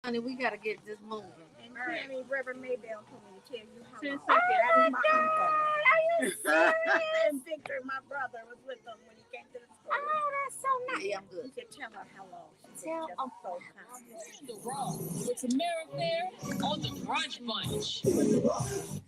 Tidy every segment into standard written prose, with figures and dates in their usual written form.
Honey, we gotta get this moving. And Tammy, Reverend Maybell told me to tell you how 10 long. seconds. That Oh is my my uncle. God, are you serious? And Victor, my brother, was with them when he came to the school. Oh, that's so nice. Yeah, I'm good. You should tell her how long. She Tell was just so kind. The Raw with Samara Fair on the Brunch Bunch.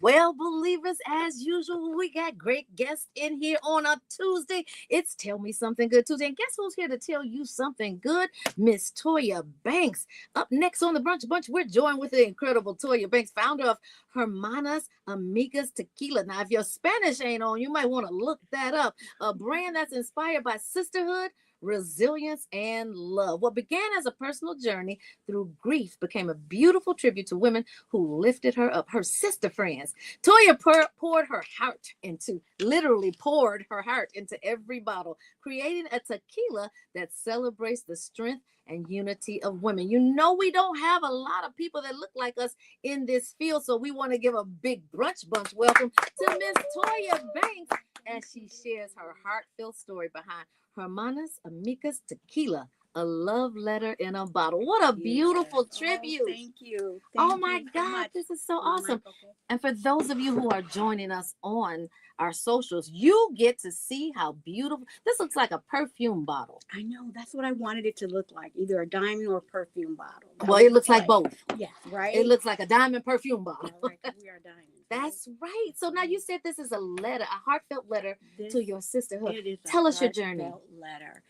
Well, believers, as usual, we got great guests in here on a Tuesday. It's Tell Me Something Good Tuesday. And guess who's here to tell you something good? Miss Toya Banks. Up next on the Brunch Bunch, we're joined with the incredible Toya Banks, founder of Hermanas Amigas Tequila. Now, if your Spanish ain't on, you might want to look that up. A brand that's inspired by sisterhood, resilience, and love. What began as a personal journey through grief became a beautiful tribute to women who lifted her up, her sister friends. Toya poured her heart into, literally poured her heart into every bottle, creating a tequila that celebrates the strength and unity of women. You know, we don't have a lot of people that look like us in this field, so we want to give a big Brunch Bunch welcome to Miss Toya Banks as she shares her heartfelt story behind Hermanas Amigas Tequila, a love letter in a bottle. What a beautiful tribute. Thank you. Oh my God, this is so awesome. And for those of you who are joining us on our socials, you get to see how beautiful this looks. Like a perfume bottle. I know, that's what I wanted it to look like, either a diamond or a perfume bottle. Well, it looks like both. Yeah, right. It looks like a diamond perfume bottle. Right, we are diamonds. That's right. So now you said this is a letter, a heartfelt letter to your sisterhood. It is. Tell us your journey. Letter.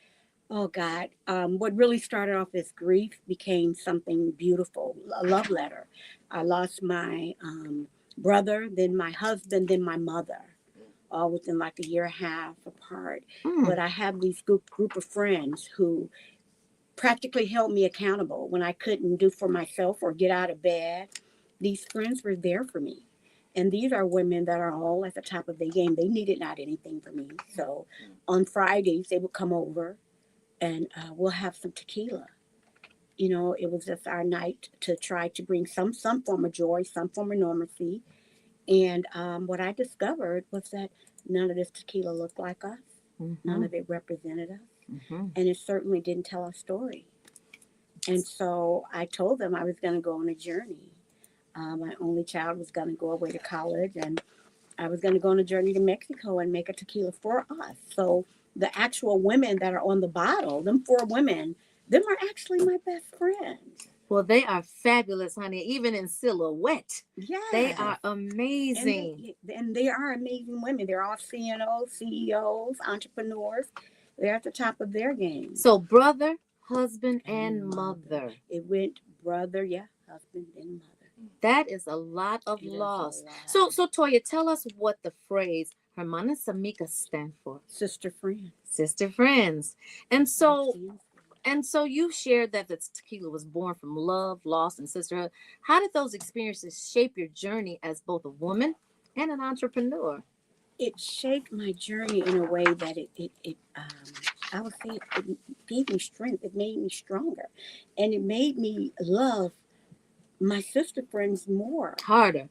Oh God, what really started off as grief became something beautiful, a love letter. I lost my brother, then my husband, then my mother, all within like a year and a half apart. But I have these group of friends who practically held me accountable when I couldn't do for myself or get out of bed. These friends were there for me. And these are women that are all at the top of their game. They needed not anything from me. So on Fridays, they would come over and we'll have some tequila. You know, it was just our night to try to bring some form of joy, some form of normalcy. And what I discovered was that none of this tequila looked like us. None of it represented us. And it certainly didn't tell our story. And so I told them I was going to go on a journey. My only child was going to go away to college, and I was going to go on a journey to Mexico and make a tequila for us. So the actual women that are on the bottle, them 4 women, them are actually my best friends. Well, they are fabulous, honey, even in silhouette. Yeah. They are amazing. And they are amazing women. They're all CNOs, CEOs, entrepreneurs. They're at the top of their game. So brother, husband, and mother. It went brother, husband, and mother. That is a lot of loss. So Toya, tell us what the phrase Hermanas Amigas stand for. Sister friends. Sister friends. And so you shared that the tequila was born from love, loss, and sisterhood. How did those experiences shape your journey as both a woman and an entrepreneur? It shaped my journey in a way that I would say it gave me strength. It made me stronger. And it made me love my sister friends more. Harder.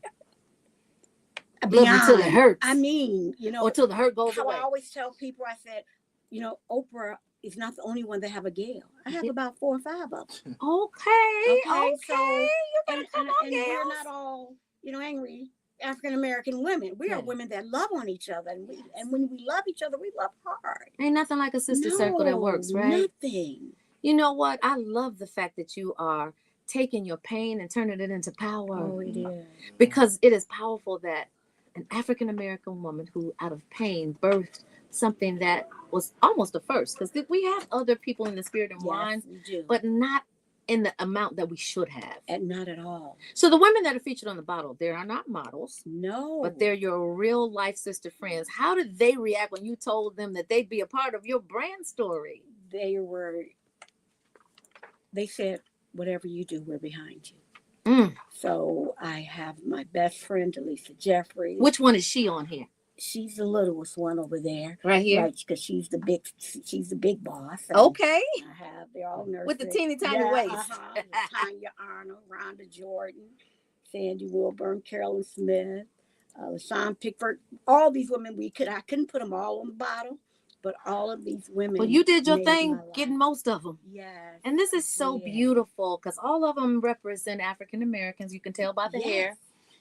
Love until it hurts. I mean, you know. Or until the hurt goes away. I always tell people, I said, you know, Oprah is not the only one that have a Gail. I have about 4 or 5 of them. Okay. So you gotta come on, and we're not all, you know, angry African American women. We are women that love on each other, and when we love each other, we love hard. Ain't nothing like a sister circle that works, right? Nothing. You know what? I love the fact that you are taking your pain and turning it into power. Oh, it is. Because it is powerful that an African American woman who, out of pain, birthed something that was almost a first. Because we have other people in the spirit and wine, but not in the amount that we should have. And not at all. So the women that are featured on the bottle, they are not models. No. But they're your real life sister friends. How did they react when you told them that they'd be a part of your brand story? They said, whatever you do, we're behind you. So I have my best friend, Delisa Jeffrey. Which one is she on here? She's the littlest one over there. Right here? Right, because she's the big boss. Okay. They're all nurses. With the teeny tiny waist. Tanya Arnold, Rhonda Jordan, Sandy Wilburn, Carolyn Smith, LaShawn Pickford. All these women I couldn't put them all on the bottle. but all of these women. Well, you did your made my thing life. getting most of them. Yes. And this I is so did. beautiful because all of them represent African Americans. You can tell by the Yes. hair.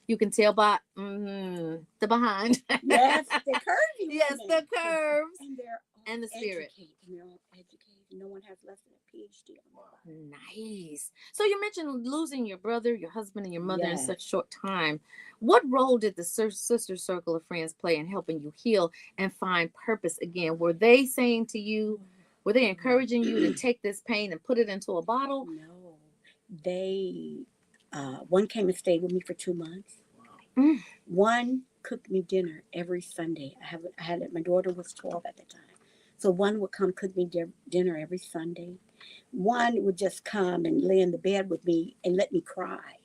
You can tell by the behind. Yes, the curvy Yes, women. the curves. And they're all And the spirit. educated. And they're all educated. No one has less than a PhD on their body. Nice. So you mentioned losing your brother, your husband, and your mother in Yes. such short time. What role did the sister circle of friends play in helping you heal and find purpose again? Were they saying to you, were they encouraging you to take this pain and put it into a bottle? No. They, one came and stayed with me for 2 months. Mm. One cooked me dinner every Sunday. I had it. My daughter was 12 at the time. So one would come cook me dinner every Sunday. One would just come and lay in the bed with me and let me cry.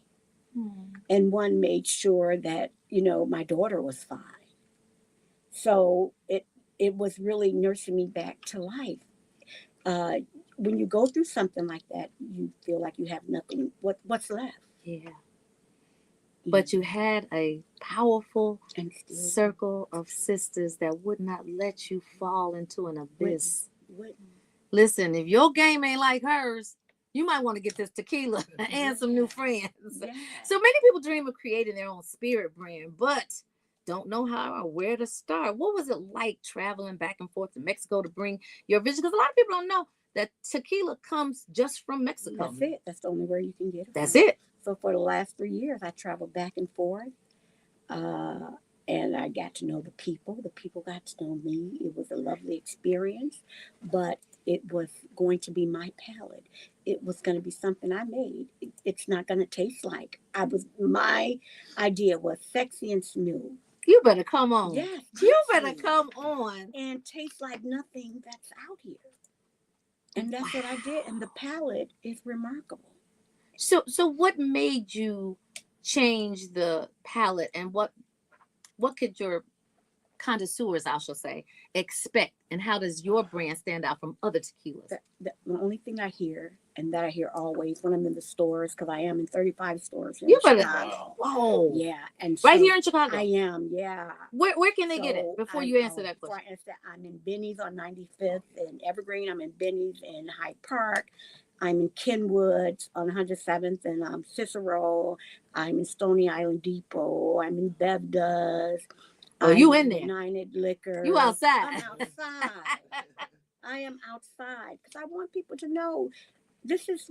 And one made sure that, my daughter was fine. So it was really nursing me back to life. When you go through something like that, you feel like you have nothing. What's left? Yeah. But you had a powerful And still circle of sisters that would not let you fall into an abyss. wouldn't. Listen, if your game ain't like hers, you might want to get this tequila and some new friends. Yeah. So many people dream of creating their own spirit brand, but don't know how or where to start. What was it like traveling back and forth to Mexico to bring your vision? Because a lot of people don't know that tequila comes just from Mexico. That's it. That's the only way you can get it. That's from. it. So for the last 3 years, I traveled back and forth, and I got to know the people. The people got to know me. It was a lovely experience, but it was going to be my palate. It was going to be something I made. It's not going to taste like my idea was sexy and smooth. You better come on. Yes, You better come on. and taste like nothing that's out here. And that's what I did. And the palate is remarkable. So what made you change the palette, and what could your connoisseurs, I shall say, expect, and how does your brand stand out from other tequilas? The only thing I hear, and that I hear always when I'm in the stores, because I am in 35 stores You better. Chicago. Whoa. Yeah, and Right so here in Chicago. I am. Yeah. Where can they get it before you answer that question? I'm in Benny's on 95th and Evergreen. I'm in Benny's in Hyde Park. I'm in Kenwood on 107th and Cicero. I'm in Stony Island Depot. I'm in Bevda's. Oh, you in there? United Liquor. You outside? I'm outside. I am outside because I want people to know this is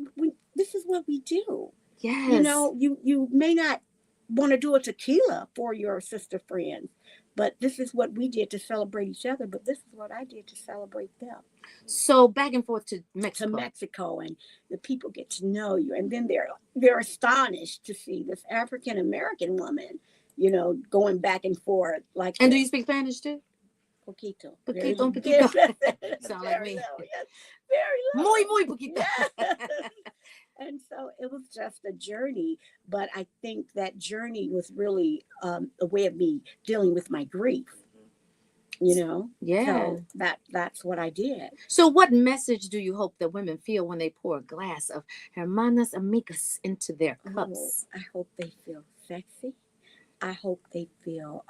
what we do. Yes. You may not want to do a tequila for your sister friends, but this is what we did to celebrate each other. But this is what I did to celebrate them. So back and forth to Mexico. And the people get to know you, and then they're astonished to see this African American woman, going back and forth like. And do you speak Spanish too? Poquito. Poquito. Sound like me. Yes, very low. Muy poquito. Yes. And so it was just a journey, but I think that journey was really a way of me dealing with my grief. Yeah. So that's what I did. So what message do you hope that women feel when they pour a glass of Hermanas Amigas into their cups? I hope they feel sexy. I hope they feel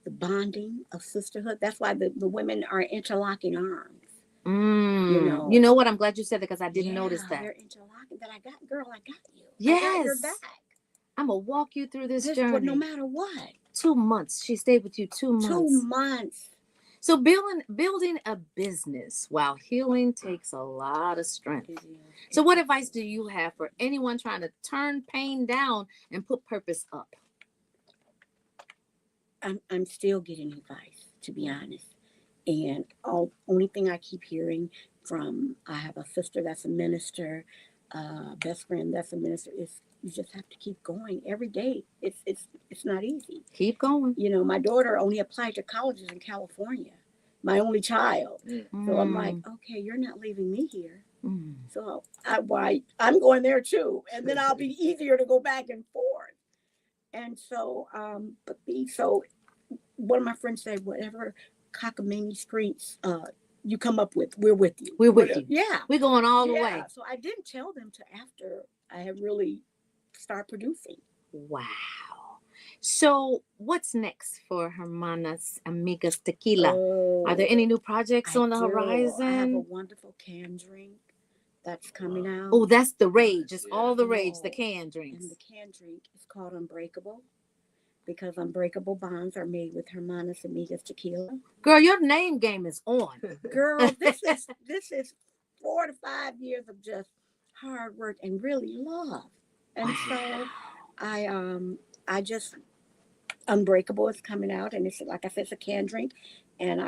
the bonding of sisterhood. That's why the women are interlocking arms. You know what? I'm glad you said that because I didn't notice that. They're interlocking. That I got you. Yes. I got your back. I'm gonna walk you through this journey. No matter what. 2 months. She stayed with you 2 months. 2 months. So building a business while healing takes a lot of strength. So what advice do you have for anyone trying to turn pain down and put purpose up? I'm still getting advice, to be honest. And only thing I keep hearing from, I have a sister that's a minister, best friend that's a minister, is you just have to keep going every day. It's not easy. Keep going. My daughter only applied to colleges in California, my only child. So I'm like, okay, you're not leaving me here. So I'm going there too. And then I'll be easier to go back and forth. And so, so one of my friends said, whatever cockamamie streets you come up with, we're with you. We're with you. Yeah. We're going all the way. So I didn't tell them to after I had really started producing. Wow. So, what's next for Hermanas Amigas Tequila? Are there Oh, any new projects I on the do. I have a horizon? wonderful can drink that's coming out. Oh, that's the rage. It's all the rage, the Oh, can and drinks. the can drink is called Unbreakable because unbreakable bonds are made with Hermanas Amigas Tequila. Girl, your name game is on. Girl, this is 4 to 5 years of just hard work and really love. And so I just Unbreakable is coming out, and it's like I said, it's a can drink, and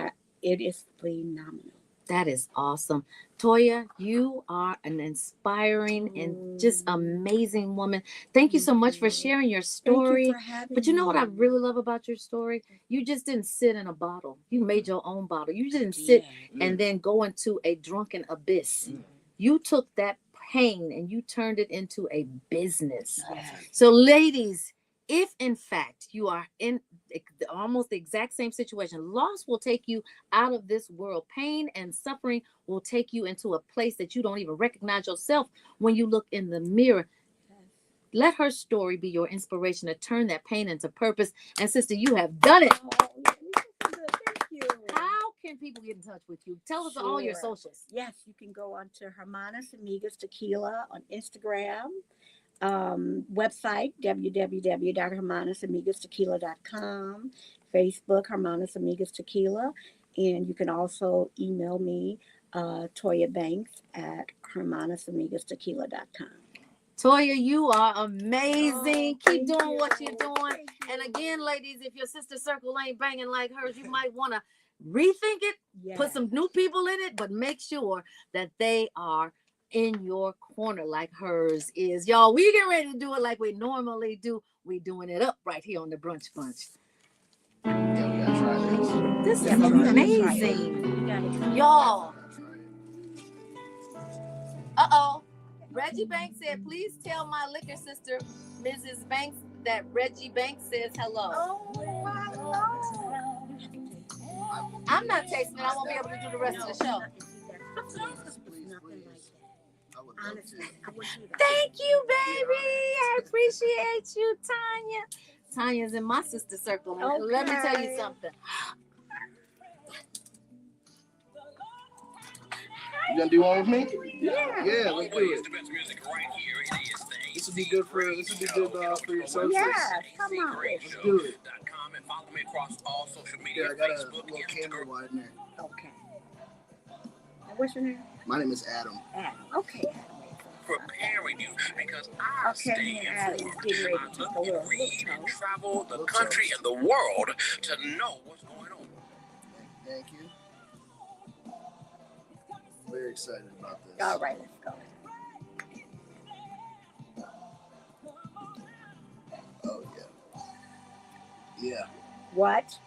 it is phenomenal. That is awesome. Toya, you are an inspiring and just Mm, amazing woman. Thank you thank so much for you. sharing your Thank you story. for But having you know what I me. really love about your story? You just didn't sit in a bottle. You made your own bottle. You didn't sit Yeah. and then go into a drunken abyss. You took that pain and you turned it into a business. Yes. So, ladies, if in fact you are in almost the exact same situation, loss will take you out of this world. Pain and suffering will take you into a place that you don't even recognize yourself when you look in the mirror. Let her story be your inspiration to turn that pain into purpose. And sister, you have done it. Oh, yeah, you did so good. Thank you. How can people get in touch with you? Tell us all your Sure. socials. Yes, you can go on to Hermanas Amigas Tequila on Instagram. Website www.hermanasamigastequila.com, Facebook Hermanas Amigas Tequila, and you can also email me Toya Banks at hermanasamigastequila.com. Toya, you are amazing. Oh, Keep thank doing you. what you're doing. Thank And you. again, ladies, if your sister circle ain't banging like hers, you might want to rethink it, put Yes. some new people in it, but make sure that they are in your corner like hers is. Y'all, we get ready to do it like we normally do. We doing it up right here on the Brunch Bunch. Yeah, we gotta try this. This Yeah, is we gotta try it. amazing. You gotta try it. Y'all. Try it. Uh-oh. Reggie Banks said, please tell my liquor sister, Mrs. Banks, that Reggie Banks says hello. Oh, my Lord. I'm not tasting it. I won't be able to do the rest of the show. Please, please. I would love Honestly, to. I would do that. Thank you, baby. I appreciate you, Tanya. Tanya's in my sister circle. And let me tell you Okay. something. You gonna do one with me? Yeah. Yeah, let's do it. The best music right here. It is the This would be good for your socials. Yes, come on. Let's do it. .com and follow me across all social media. Yeah, I got a Facebook, little camera Instagram. wide in there. Okay. What's your name? My name is Adam. Adam. Okay. Preparing you because I Okay, stay me and Adam informed. getting ready I to take look a little and read and toast. travel the Little country toast. and the world to know what's going on. Thank you. Very excited about this. All right, let's go. Oh yeah. Yeah. What?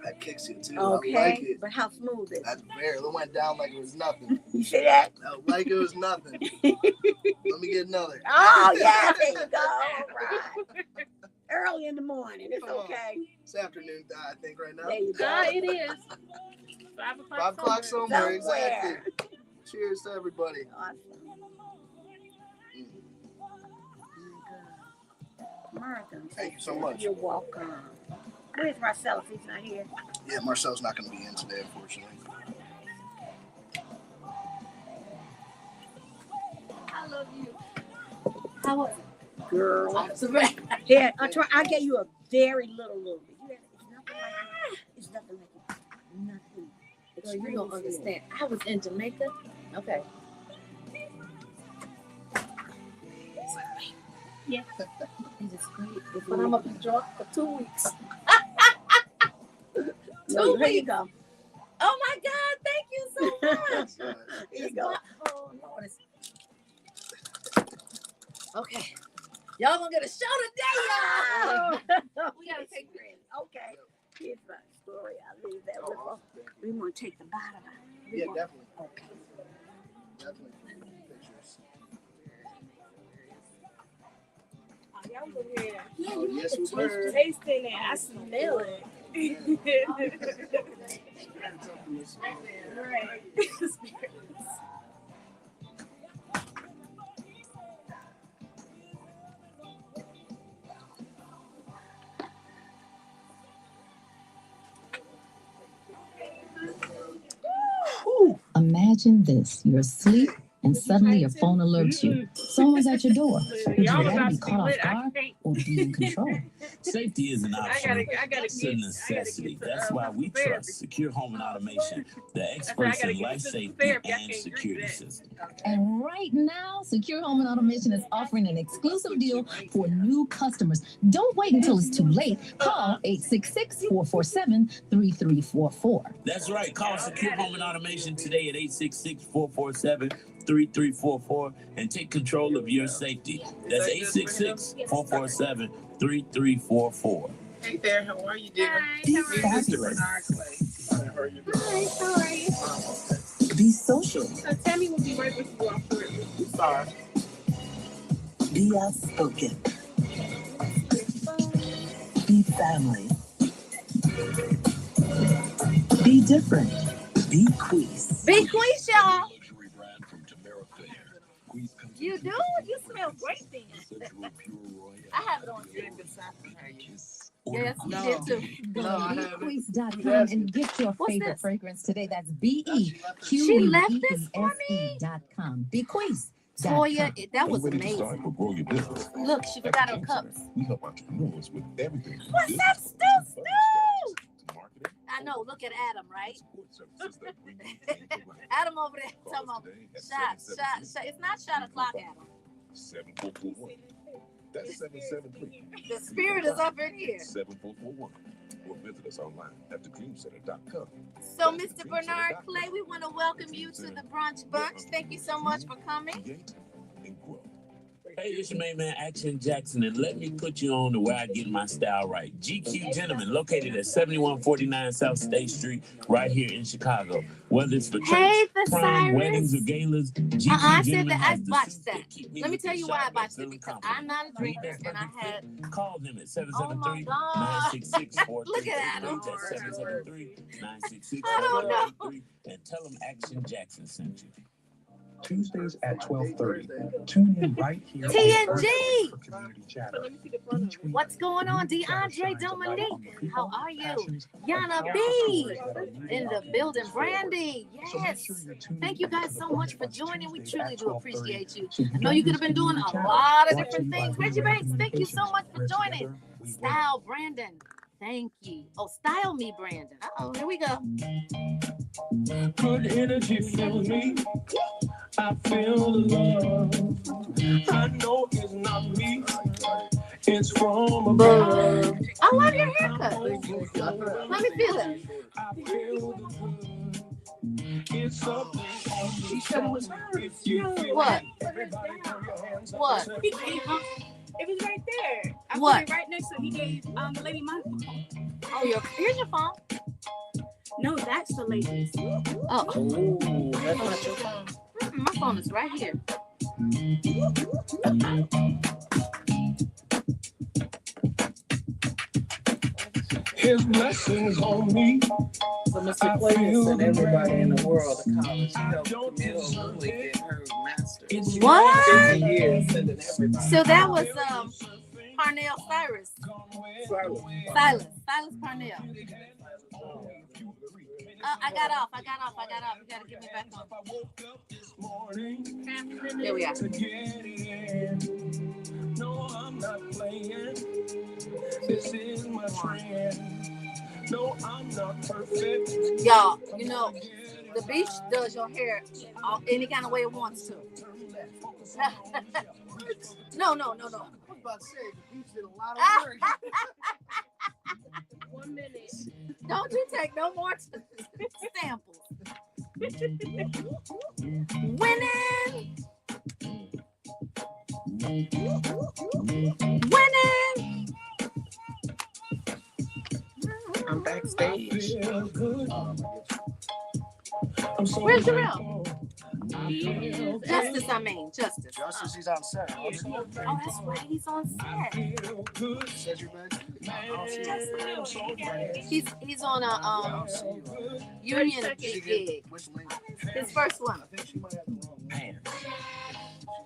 That kicks you too. Okay. I like it. But how smooth is it? That barrel went down like it was nothing. You see that? Like it was nothing. Let me get another. Oh, yeah, there you go. All right. Early in the morning. It's Come on. okay. It's afternoon, I think, right now. There you go. It is. 5 o'clock. 5 o'clock somewhere, exactly. Somewhere. Cheers to everybody. Awesome. Mm. American. Thank you so much. You're welcome. Where's Marcellus? He's not here. Yeah, Marcel's not going to be in today, unfortunately. I love you. How was it? Girl. Observation. Here, I gave you a very little bit. It's nothing like it. Nothing. It's Girl, you really don't good. understand. I was in Jamaica. Okay. Yeah. It is great. But I'm going to be drunk for 2 weeks. No, here you go. Oh my God, thank you so much. Here you go. Oh Lord. Okay. Y'all gonna get a show today, y'all. We gotta take credit. Okay. Here's my story. I'll leave that with us. We want to take the bottom out. Yeah, definitely. Okay. Definitely. Pictures. Y'all go ahead. Yeah, Oh, yes, we were. Tasting it. I smell it. Right. Imagine this. You're asleep and suddenly your phone alerts you. Someone's at your door. Would you rather be caught off guard or be in control? Safety isn't optional. It's a necessity. That's why we trust Secure Home and Automation, the experts in life safety and security systems. And right now, Secure Home and Automation is offering an exclusive deal for new customers. Don't wait until it's too late. Call 866-447-3344. That's right. Call Secure Home and Automation today at 866-447-3344 and take control of your safety. That's 866-447-3344. Hey there, how are you, dear? Be Fabulous. Hi, how are you? Be social. So Tammy will be right with you after. Sorry. Be outspoken. Be family. Be different. Be Queez. Be Queez, y'all. You do? You smell great then. I have it on. Yes, you did too. Go to bequeeze.com Yes. and get your What's favorite this? fragrance today. That's She left this for me. BEQEESE.com. Bequeeze. Toya, that was Ready to amazing. start or grow your business? Look, she forgot her cups. We help entrepreneurs with everything. from What's business that to still? strategies to marketing I know. Look at Adam, right? support services that bring you into life. Adam over there Call talking us about today at shot. It's not shot o'clock, Adam. 7441. That's 773. The spirit is up in here. 7441. Or visit us online at thedreamcenter.com. So, Mr. Bernard Clay, we want to welcome you to the Brunch Bunch. Thank you so much for coming. Create and grow. Hey, it's your main man, Action Jackson, and let me put you on to where I get my style right. GQ Gentlemen, located at 7149 South State Street, right here in Chicago. Whether it's for church, Hey, the prom, weddings, or Cyrus. galas, GQ I said Gentlemen that I has the botched suits that. keep me Let me with tell the you why I shot botched that's it, because confident. I'm not a drinker and I had. Call them at Oh my 773-966-4333. God. Look at Adam. That's 773-966-4333. I don't know. And tell them Action Jackson sent you. Tuesdays at 12:30. Tune in right here. on TNG. for Community Chatter. But let me see the front of Each it. week, What's going on, Community Chatter DeAndre shines a light Dominique? on the people, How are you? passions, Yana and B stories that are leading in the our building. business forward. Brandy, So make yes. sure you're tuned Thank you in guys to the so Brunch much for Bunch joining. We Tuesdays truly at do 12:30. appreciate you. So I know you could have been doing a lot of different things. Reggie Banks, thank you so much for joining. Style Brandon, thank you. Oh, Style Me Brandon. Uh-oh, here we go. Good energy fills me. I feel the love. I know it's not me. It's from above. I love your haircut. Let me feel it. I feel the good. It's something She said it was hers. if you feel What? it. Everybody throw your hands up. What? He gave her. It was right there. I What? put it right next to it. He gave the lady my phone. Oh, here's your phone. No, that's the lady's. Oh, Oh, that's not your phone. my phone is right here. His blessings on me. So Mr. Clay sent everybody in the world to college. He helped Camille Woodley get her master's. What? 50 years sending everybody. So that was Parnell Cyrus. Silence. Silas Parnell. I got off. You gotta get me back on. There we are. No, I'm not playing. This is my trend. No, I'm not perfect. Y'all, you know, the beach does your hair any kind of way it wants to. No. I was about to say, the beach did a lot of work. 1 minute. Don't you take no more samples. Winning. I'm backstage. Where's Jarrell? Justice, Justice. Justice, he's on set. Oh, that's right. He's on set. Says you're back. He's on a union gig. Which link? His first one. I think she might have the wrong one. She's not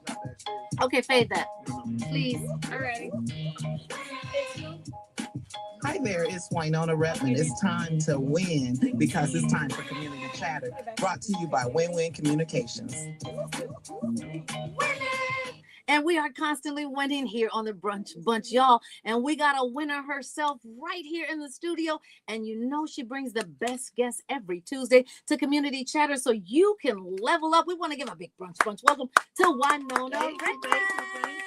backstage. Okay, fade that, please. Alrighty. No, Hi there, it's Wynona Redmond. It's time to win because it's time for Community Chatter, brought to you by Win-Win Communications. And we are constantly winning here on the Brunch Bunch, y'all. And we got a winner herself right here in the studio. And you know she brings the best guests every Tuesday to Community Chatter so you can level up. We want to give a big Brunch Bunch welcome to Wynona Thank you, Redmond. thank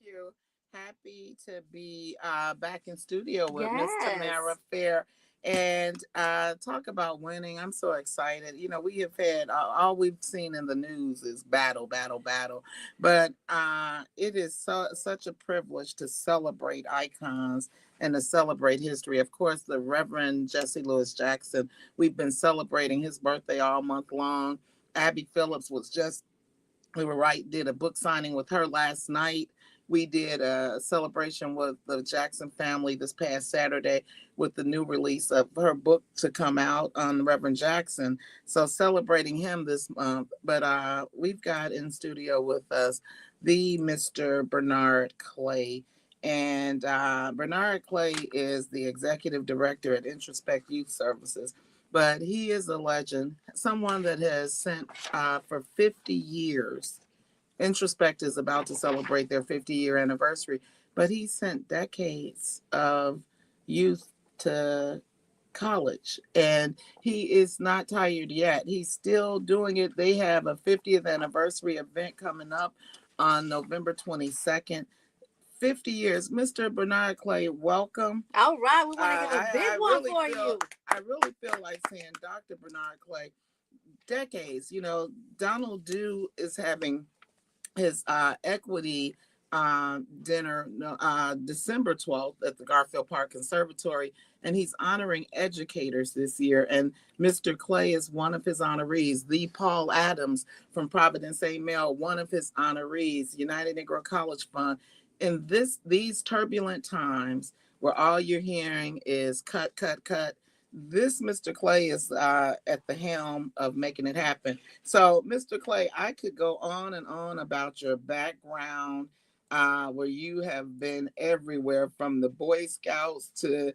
you. Happy to be back in studio with Miss Yes. Tamara Fair and talk about winning. I'm so excited. You know, we have had all we've seen in the news is battle, but it is such a privilege to celebrate icons and to celebrate history. Of course, the Reverend Jesse Louis Jackson. We've been celebrating his birthday all month long. Abby Phillips did a book signing with her last night. We did a celebration with the Jackson family this past Saturday with the new release of her book to come out on Reverend Jackson. So celebrating him this month. But we've got in studio with us the Mr. Bernard Clay. And Bernard Clay is the executive director at Introspect Youth Services. But he is a legend, someone that has sent for 50 years. Introspect is about to celebrate their 50-year anniversary, but he sent decades of youth to college, and he is not tired yet. He's still doing it. They have a 50th anniversary event coming up on November 22nd. 50 years. Mr. Bernard Clay, welcome. All right, we want to give a big one for you. I really feel like saying Dr. Bernard Clay, decades. You know, Donald Dew is having his equity dinner December 12th at the Garfield Park Conservatory, and he's honoring educators this year. And Mr. Clay is one of his honorees. The Paul Adams from Providence St. Mel, one of his honorees. United Negro College Fund. In these turbulent times where all you're hearing is cut, this Mr. Clay is at the helm of making it happen. So, Mr. Clay, I could go on and on about your background, where you have been everywhere, from the Boy Scouts to,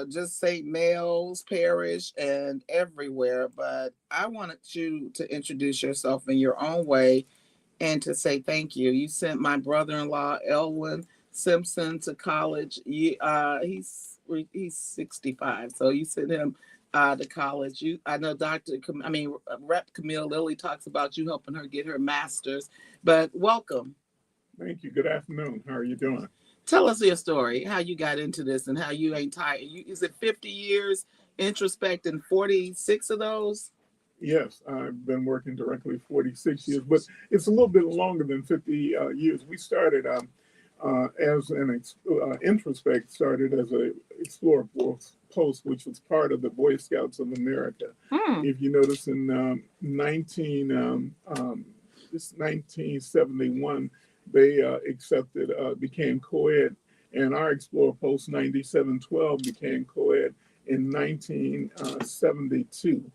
just St. Mel's Parish and everywhere. But I wanted you to introduce yourself in your own way and to say thank you. You sent my brother-in-law, Elwin Simpson, to college. He's 65, so you sent him to college. I know Rep. Camille Lilly talks about you helping her get her master's. But welcome. Thank you. Good afternoon. How are you doing? Tell us your story, how you got into this and how you ain't tired. Is it 50 years Introspect and 46 of those? Yes, I've been working directly 46 years, but it's a little bit longer than 50 years. We started as an Introspect started as a Explorer Post, which was part of the Boy Scouts of America. If you notice, in 1971, they became co-ed, and our Explorer Post 9712 became co-ed in 1972.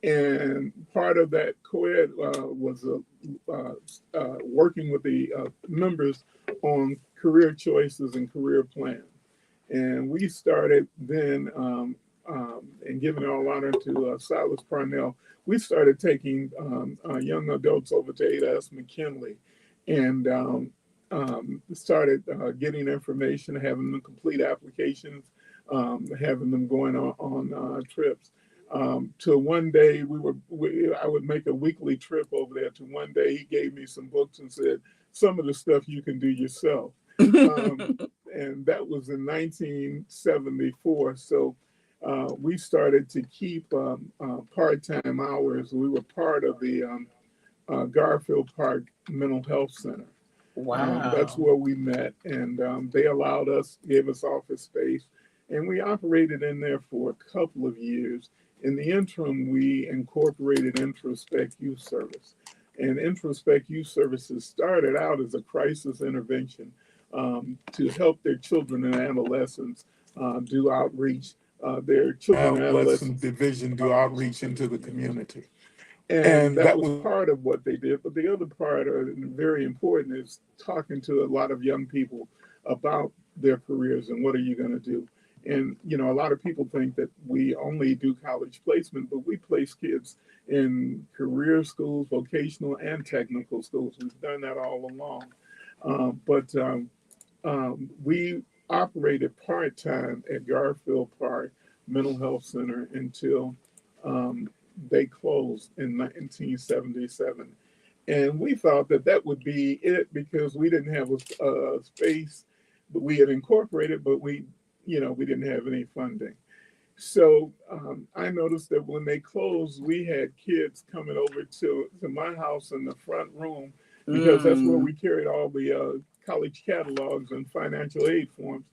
And part of that co-ed was working with the members on career choices and career plans. And we started then, and giving all honor to Silas Parnell, we started taking young adults over to A.S. McKinley and started getting information, having them complete applications, having them going on trips. Till one day I would make a weekly trip over there. To one day he gave me some books and said, some of the stuff you can do yourself. And that was in 1974. So we started to keep part-time hours. We were part of the Garfield Park Mental Health Center. Wow. That's where we met, and they allowed us, gave us office space, and we operated in there for a couple of years. In the interim, we incorporated Introspect Youth Service. And Introspect Youth Services started out as a crisis intervention to help their children and adolescents do outreach. Their children and adolescent division do outreach into the community. And that was part of what they did. But the other part, very important, is talking to a lot of young people about their careers and what are you going to do. And a lot of people think that we only do college placement, but we place kids in career schools, vocational and technical schools. We've done that all along. But we operated part-time at Garfield Park Mental Health Center until they closed in 1977. And we thought that that would be it because we didn't have a space, but we had incorporated, but we didn't have any funding. So I noticed that when they closed, we had kids coming over to my house in the front room because that's where we carried all the college catalogs and financial aid forms.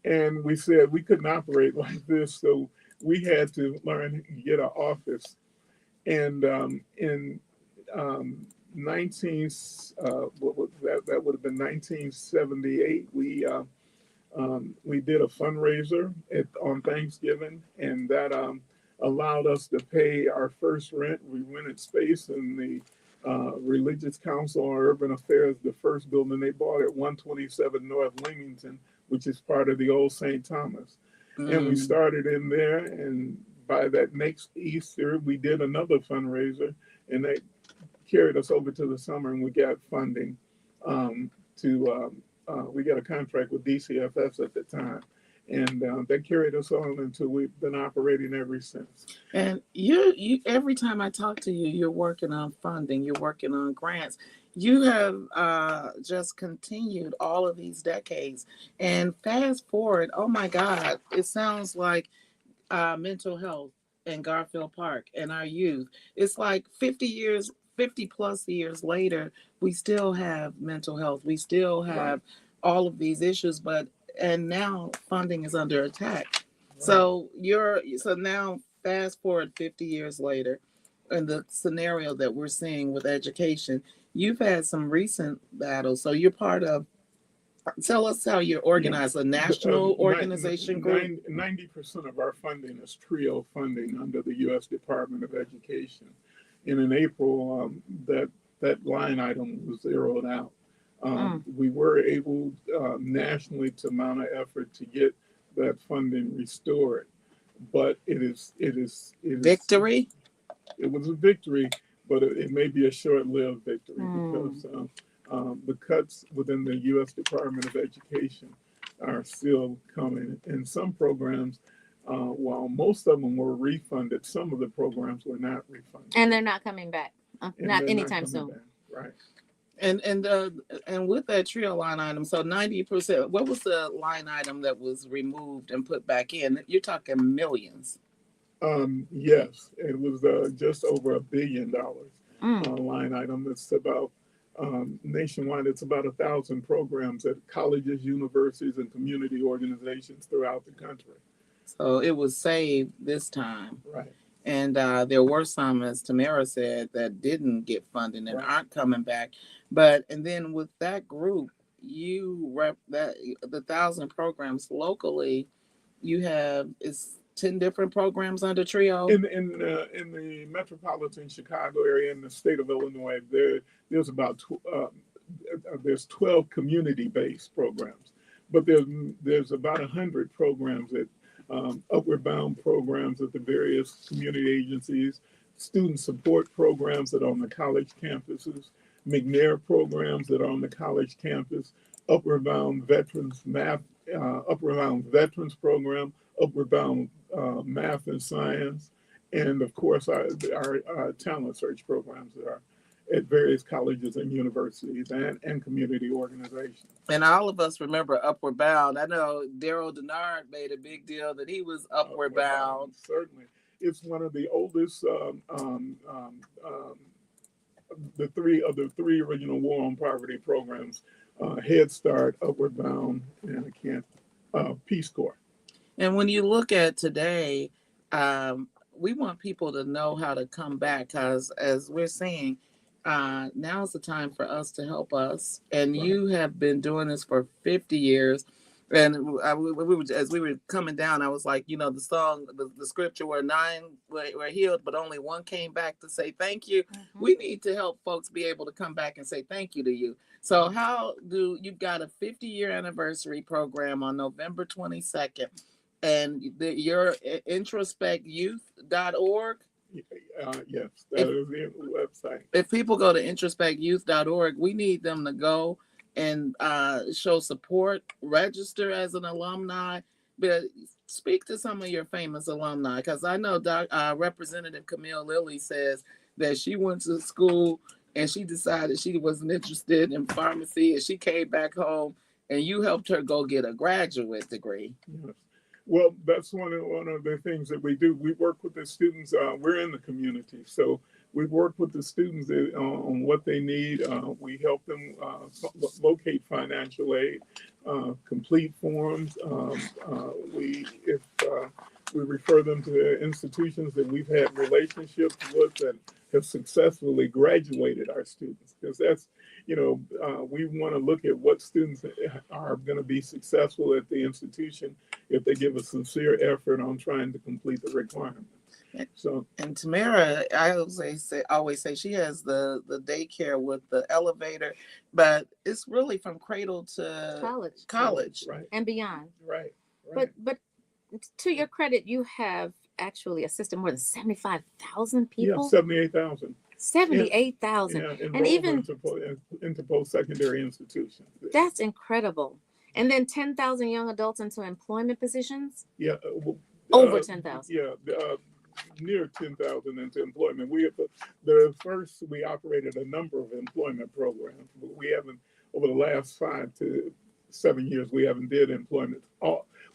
And we said we couldn't operate like this, so we had to learn to get an office. And in 19 that would have been 1978, we did a fundraiser on Thanksgiving, and that allowed us to pay our first rent. We rented space in the Religious Council on Urban Affairs, the first building they bought at 127 North Leamington, which is part of the old St. Thomas. And we started in there, and by that next Easter, we did another fundraiser, and they carried us over to the summer, and we got funding we got a contract with DCFS at the time, and they carried us on until we've been operating ever since. And you every time I talk to you, you're working on funding, you're working on grants. You have just continued all of these decades. And fast forward, oh my God, it sounds like mental health in Garfield Park and our youth. It's like 50 plus years later, we still have mental health. We still have all of these issues, and now funding is under attack. Right. So now fast forward 50 years later, in the scenario that we're seeing with education, you've had some recent battles. So you're part of. Tell us how you organize a national organization group. 90% of our funding is TRIO funding under the U.S. Department of Education. And in April, that line item was zeroed out. We were able nationally to mount an effort to get that funding restored, but it is victory. It was a victory, but it may be a short-lived victory because the cuts within the U.S. Department of Education are still coming. And some programs, while most of them were refunded, some of the programs were not refunded. And they're not coming back. Not anytime soon. Back. Right. And with that TRIO line item, so 90%, what was the line item that was removed and put back in? You're talking millions. Yes, it was just over $1 billion line item. It's about nationwide. It's about 1,000 programs at colleges, universities, and community organizations throughout the country. So it was saved this time. Right. And there were some, as Tamara said, that didn't get funding and aren't coming back. And then with that group, you rep that the 1,000 programs locally. You have 10 different programs under TRIO. In the metropolitan Chicago area, in the state of Illinois, there's about there's 12 community-based programs, but there's about 100 programs that. Upward bound programs at the various community agencies, student support programs that are on the college campuses, McNair programs that are on the college campus, Upward Bound Veterans Math, Upward Bound Veterans Program, Upward Bound Math and Science, and of course our talent search programs that are at various colleges and universities and community organizations. And all of us remember Upward Bound. I know Daryl Denard made a big deal that he was Upward Bound. Certainly. It's one of the oldest, the three original War on Poverty programs, Head Start, Upward Bound, and Peace Corps. And when you look at today, we want people to know how to come back because as we're saying, now's the time for us to help us. And you have been doing this for 50 years. And we were, as we were coming down, I was like, the song, the scripture where 9 were healed, but only one came back to say thank you. Mhm. We need to help folks be able to come back and say thank you to you. So how do you've got a 50-year anniversary program on November 22nd, and your introspectyouth.org. Yes, that is the website. If people go to introspectyouth.org, we need them to go and show support, register as an alumni, but speak to some of your famous alumni, because I know Representative Camille Lilly says that she went to school and she decided she wasn't interested in pharmacy, and she came back home and you helped her go get a graduate degree. Yes. Well, that's one of the things that we do. We work with the students. We're in the community, so we work with the students on what they need. We help them locate financial aid, complete forms. We refer them to institutions that we've had relationships with that have successfully graduated our students, because that's, we want to look at what students are going to be successful at the institution if they give a sincere effort on trying to complete the requirements. So, and Tamara, I always say she has the daycare with the elevator, but it's really from cradle to college, right, and beyond. Right. But to your credit, you have actually assisted more than 75,000 people. Yeah, 78,000. 78,000. And even into post-secondary institutions. That's incredible. And then 10,000 young adults into employment positions? Yeah. Over 10,000. Yeah. Near 10,000 into employment. We operated a number of employment programs, but we haven't, over the last 5 to 7 years, we haven't did employment.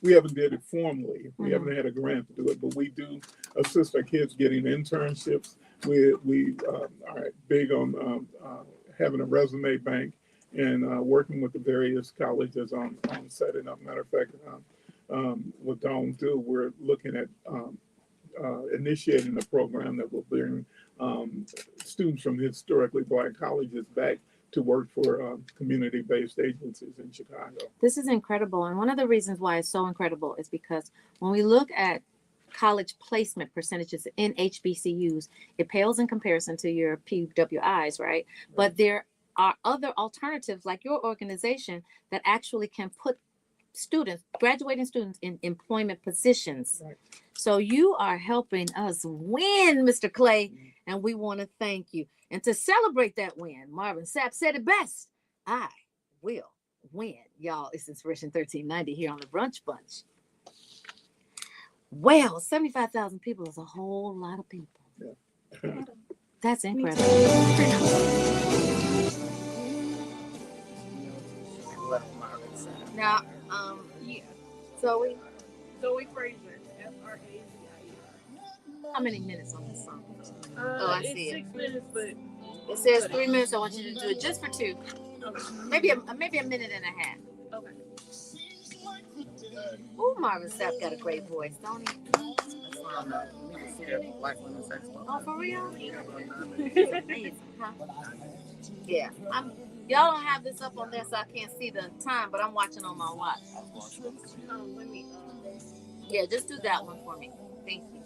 We haven't did it formally. We haven't had a grant to do it, but we do assist our kids getting internships. We are big on having a resume bank and working with the various colleges on setting up. Matter of fact, with Dawn too, we're looking at initiating a program that will bring students from historically Black colleges back to work for community-based agencies in Chicago. This is incredible. And one of the reasons why it's so incredible is because when we look at college placement percentages in HBCUs, it pales in comparison to your PWIs, right? But there are other alternatives like your organization that actually can put graduating students in employment positions. Right. So you are helping us win, Mr. Clay, and we want to thank you. And to celebrate that win, Marvin Sapp said it best: I will win. Y'all, it's Inspiration 1390 here on the Brunch Bunch. Well, 75,000 people is a whole lot of people. Yeah. That's incredible. Now, Yeah. Zoe, Zoe Fraser. Frazier. how many minutes on this song? I It's see it. 6 minutes, but It says 3 minutes. I want you to do it just for 2. okay. Maybe a minute and a half. Okay. Oh, Marvin Sapp got a great voice, don't he? Oh, for real? It's amazing, huh? Yeah. Y'all don't have this up on there, so I can't see the time, but I'm watching on my watch. Let me. Yeah, just do that one for me. Thank you.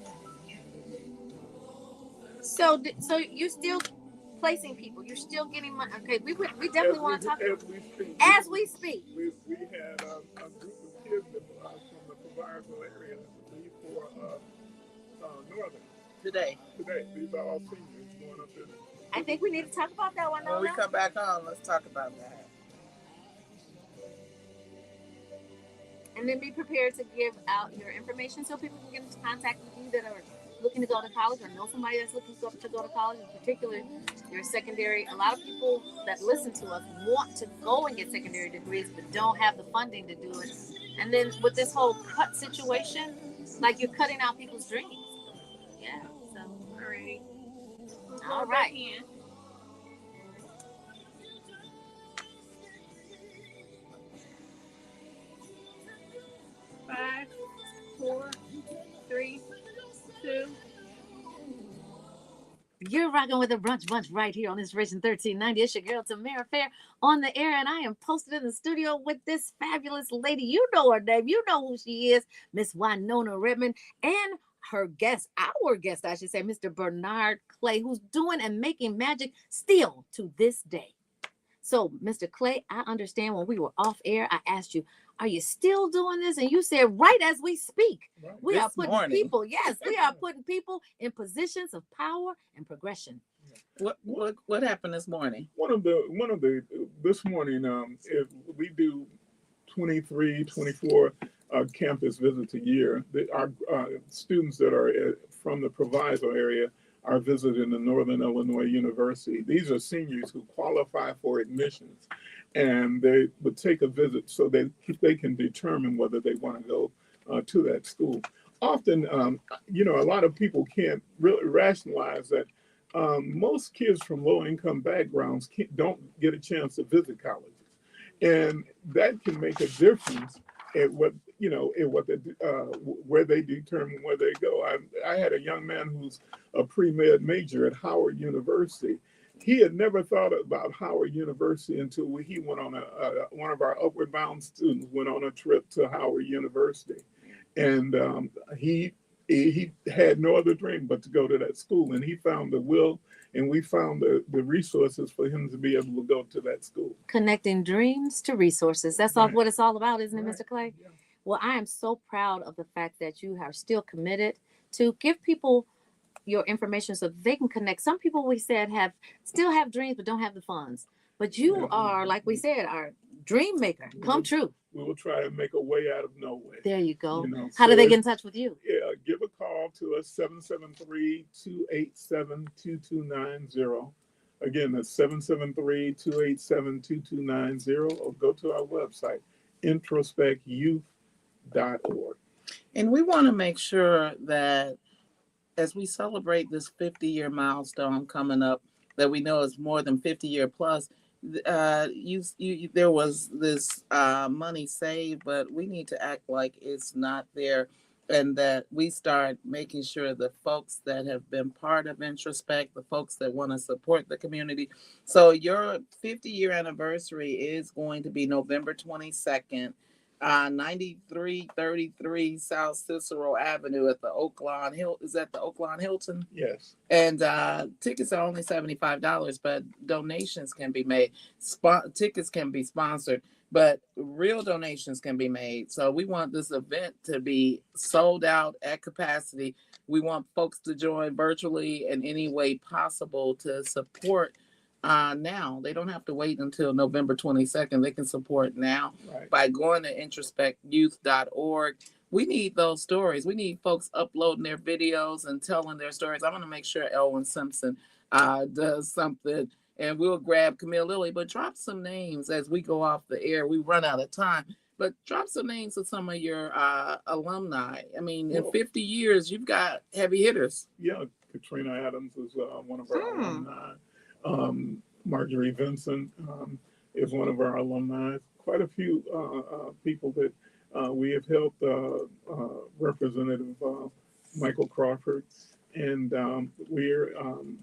So you're still placing people. You're still getting money. Okay, we definitely want to talk. As we speak. We had a group of kids from the Providersville area for Northern. Today. These are all seniors going up there. I think we need to talk about that one. When we come back on, let's talk about that. And then be prepared to give out your information so people can get into contact with you that are looking to go to college or know somebody that's looking to go to college, in particular your secondary. A lot of people that listen to us want to go and get secondary degrees but don't have the funding to do it. And then with this whole cut situation, like you're cutting out people's dreams. Yeah. So Alrighty. all right. 5, 4, 3, 2. You're rocking with the Brunch Bunch right here on Inspiration 1390. It's your girl Tamara Fair on the air, and I am posted in the studio with this fabulous lady. You know her name. You know who she is, Miss Wynona Redmond, and her guest, our guest, I should say, Mr. Bernard Clay, who's doing and making magic still to this day. So, Mr. Clay, I understand when we were off air, I asked you, are you still doing this? And you said, right as we speak, we are putting people, yes, we are putting people in positions of power and progression. What happened this morning? This morning, if we do 23, 24 campus visits a year. Our students that are from the proviso area are visiting the Northern Illinois University. These are seniors who qualify for admissions, and they would take a visit so that they can determine whether they want to go to that school. Often, a lot of people can't really rationalize that most kids from low-income backgrounds don't get a chance to visit colleges. And that can make a difference at where they determine where they go. I had a young man who's a pre-med major at Howard University. He had never thought about Howard University until he went on one of our Upward Bound students went on a trip to Howard University, and he had no other dream but to go to that school, and he found the will, and we found the resources for him to be able to go to that school. Connecting dreams to resources. That's all what it's all about, isn't it, Mr. Clay? Yeah. Well, I am so proud of the fact that you are still committed to give people your information so they can connect. Some people, we said, still have dreams but don't have the funds. But you are, like we said, our dream maker. Come true. We will try to make a way out of no way. There you go. How do they get in touch with you? Yeah, give a call to us, 773-287-2290. Again, that's 773-287-2290, or go to our website, introspectyouth.org. And we want to make sure that as we celebrate this 50-year milestone coming up, that we know is more than 50-year plus, there was this money saved, but we need to act like it's not there, and that we start making sure the folks that have been part of Introspect, the folks that want to support the community. So your 50-year anniversary is going to be November 22nd, 9333 South Cicero Avenue at the Oaklawn Hill. Is that the Oaklawn Hilton? Yes. And tickets are only $75, but donations can be made. Tickets can be sponsored, but real donations can be made. So we want this event to be sold out at capacity. We want folks to join virtually in any way possible to support now. They don't have to wait until November 22nd. They can support now by going to introspectyouth.org. We need those stories. We need folks uploading their videos and telling their stories. I'm going to make sure Elwin Simpson does something, and we'll grab Camille Lilly, but drop some names as we go off the air. We run out of time, but drop some names of some of your alumni. I mean, in 50 years, you've got heavy hitters. Yeah, Katrina Adams is one of our alumni. Marjorie Vincent is one of our alumni. Quite a few people that we have helped. Representative Michael Crawford, and we're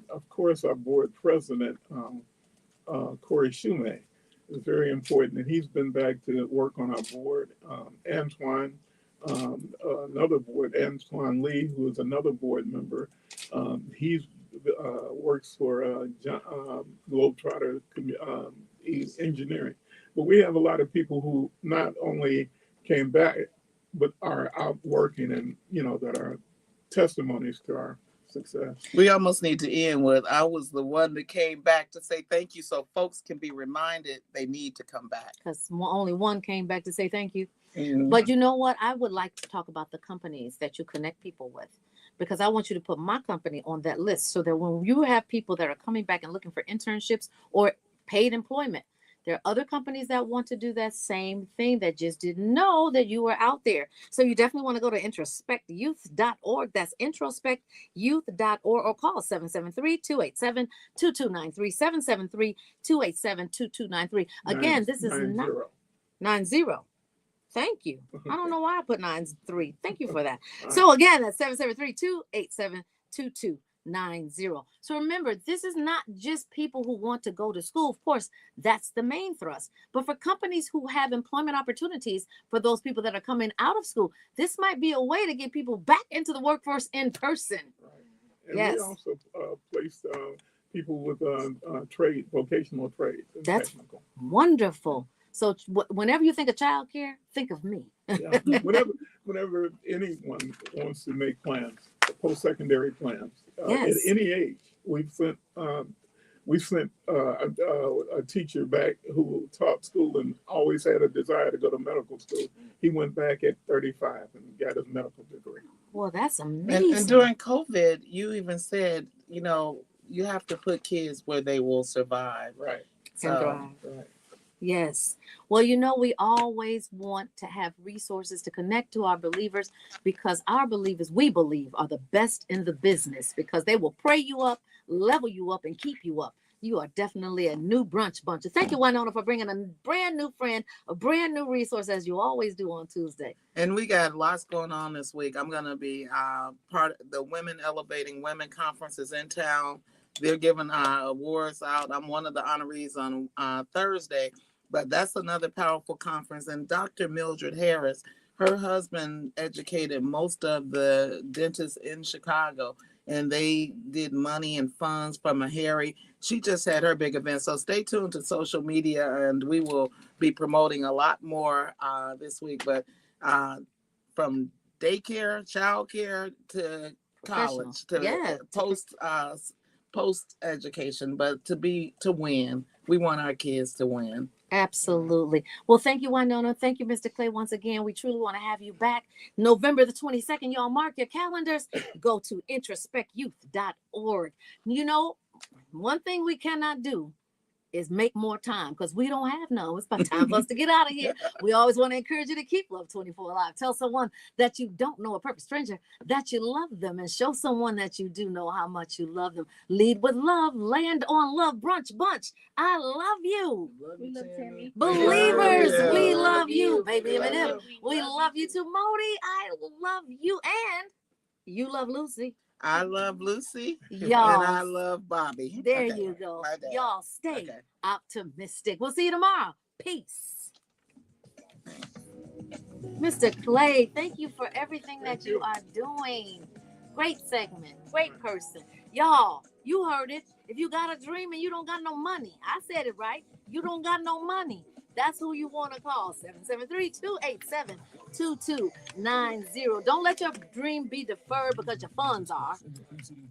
of course our board president Corey Shumay is very important, and he's been back to work on our board. Antoine, another board, Antoine Lee, who is another board member. He's works for Globetrotter Engineering. But we have a lot of people who not only came back, but are out working, and that are testimonies to our success. We almost need to end with, I was the one that came back to say thank you, so folks can be reminded they need to come back. Because only one came back to say thank you. Mm-hmm. But you know what? I would like to talk about the companies that you connect people with, because I want you to put my company on that list so that when you have people that are coming back and looking for internships or paid employment, there are other companies that want to do that same thing that just didn't know that you were out there. So you definitely want to go to introspectyouth.org. That's introspectyouth.org, or call 773-287-2293, 773-287-2293. Again, this is 90. Thank you. I don't know why I put 93. Thank you for that. So again, that's 773-287-2293. So remember, this is not just people who want to go to school. Of course, that's the main thrust. But for companies who have employment opportunities for those people that are coming out of school, this might be a way to get people back into the workforce in person. Right. And Yes. we also placed people with vocational trades. That's technical. wonderful. So whenever you think of childcare, think of me. Yeah. Whenever anyone wants to make plans, post-secondary plans, Yes. at any age, we've sent a teacher back who taught school and always had a desire to go to medical school. He went back at 35 and got his medical degree. Well, that's amazing. And during COVID, you even said, you have to put kids where they will survive. Right. Thrive. Right. Yes. Well, we always want to have resources to connect to our believers, because our believers, we believe, are the best in the business, because they will pray you up, level you up, and keep you up. You are definitely a new brunch bunch. Thank you, Wynona, for bringing a brand new friend, a brand new resource, as you always do on Tuesday. And we got lots going on this week. I'm going to be part of the Women Elevating Women Conferences in town. They're giving awards out. I'm one of the honorees on Thursday, but that's another powerful conference. And Dr. Mildred Harris, her husband educated most of the dentists in Chicago, and they did money and funds from a Harry. She just had her big event. So stay tuned to social media, and we will be promoting a lot more this week. But from daycare, childcare to college, to post education, but to win. We want our kids to win. Absolutely. Well, thank you, Wynona. Thank you, Mr. Clay. Once again, we truly want to have you back. November the 22nd, y'all mark your calendars. Go to introspectyouth.org. One thing we cannot do is make more time, because we don't have none. It's about time for us to get out of here. We always want to encourage you to keep Love 24 alive. Tell someone that you don't know, a perfect stranger, that you love them, and show someone that you do know how much you love them. Lead with love, land on love. Brunch Bunch, I love you. We love Tammy. Believers, Yeah. we love you. Baby Eminem, we love you too. Modi, I love you. And you love Lucy. I love Lucy. Y'all. And I love Bobby. There Okay. you go. My dad. Y'all stay Okay. optimistic. We'll see you tomorrow. Peace. Mr. Clay, thank you for everything that you are doing. Great segment. Great person. Y'all, you heard it. If you got a dream and you don't got no money, I said it right. You don't got no money. That's who you want to call. 773-287-2290. Don't let your dream be deferred because your funds are.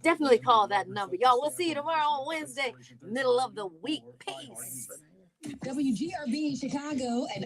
Definitely call that number. Y'all, we'll see you tomorrow on Wednesday, middle of the week. Peace. WGRB in Chicago and